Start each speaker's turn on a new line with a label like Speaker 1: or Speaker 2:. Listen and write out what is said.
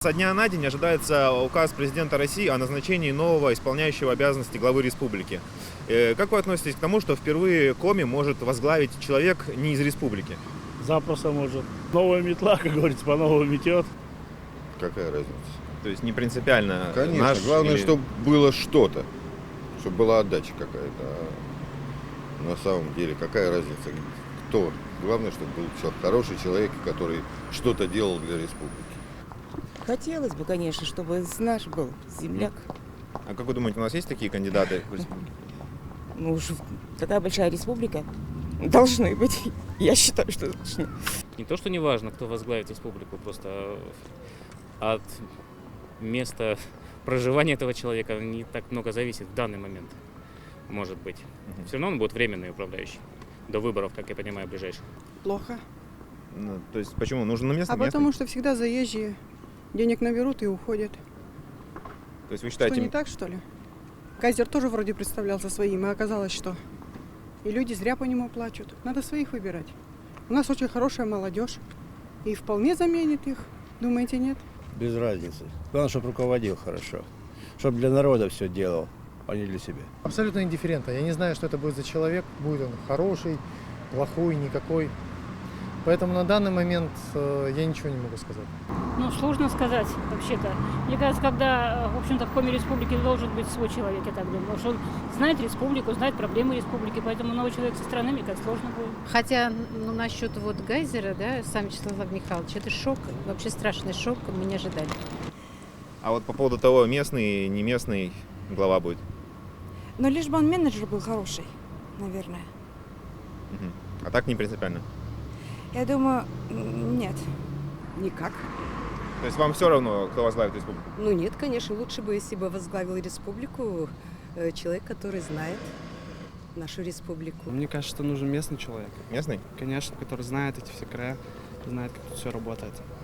Speaker 1: Со дня на день ожидается указ президента России о назначении нового исполняющего обязанности главы республики. Как вы относитесь к тому, что впервые Коми может возглавить человек не из республики?
Speaker 2: Запросто может. Новая метла, как говорится, по-новому метет.
Speaker 3: Какая разница?
Speaker 1: То есть не принципиально.
Speaker 3: Конечно,
Speaker 1: наш
Speaker 3: главное,
Speaker 1: или-
Speaker 3: чтобы было что-то, чтобы была отдача какая-то. А на самом деле, какая разница, кто? Главное, чтобы был хороший человек, который что-то делал для республики.
Speaker 4: Хотелось бы, конечно, чтобы наш был земляк.
Speaker 1: А как вы думаете, у нас есть такие кандидаты в республике?
Speaker 4: Ну уж такая большая республика. Должны быть. Я считаю, что должны.
Speaker 5: Не то, что не важно, кто возглавит республику, просто от места проживания этого человека не так много зависит в данный момент, может быть. Все равно он будет временный управляющий. До выборов, как я понимаю, ближайших.
Speaker 6: Плохо.
Speaker 1: Ну, то есть почему? Нужно местный?
Speaker 6: Потому что всегда заезжие денег наберут и уходят.
Speaker 1: То есть вы
Speaker 6: Что,
Speaker 1: считаете...
Speaker 6: не так, что ли? Кайзер тоже вроде представлялся своим, а оказалось, что и люди зря по нему плачут. Надо своих выбирать. У нас очень хорошая молодежь. И вполне заменит их. Думаете, нет?
Speaker 2: Без разницы. Главное, чтобы руководил хорошо. Чтобы для народа все делал, а не для себя.
Speaker 7: Абсолютно индифферентно. Я не знаю, что это будет за человек. Будет он хороший, плохой, никакой. Поэтому на данный момент я ничего не могу сказать.
Speaker 8: Ну, сложно сказать, вообще-то. Мне кажется, когда, в общем-то, в Коми республике должен быть свой человек, я так думаю. Что он знает республику, знает проблемы республики, поэтому новый человек со стороны, мне кажется, сложно будет.
Speaker 9: Хотя, ну, насчет вот Гайзера, да, сам Вячеслав Михайлович, это шок, вообще страшный шок, мы не ожидали.
Speaker 1: А вот по поводу того, местный, не местный глава будет.
Speaker 10: Но лишь бы он менеджер был хороший, наверное.
Speaker 1: Мгм. А так не принципиально.
Speaker 10: Я думаю, нет.
Speaker 11: Никак.
Speaker 1: То есть вам все равно, кто возглавит республику?
Speaker 11: Ну нет, конечно, лучше бы, если бы возглавил республику человек, который знает нашу республику.
Speaker 12: Мне кажется, что нужен местный человек.
Speaker 1: Местный?
Speaker 12: Конечно, который знает эти все края, знает, как тут все работает.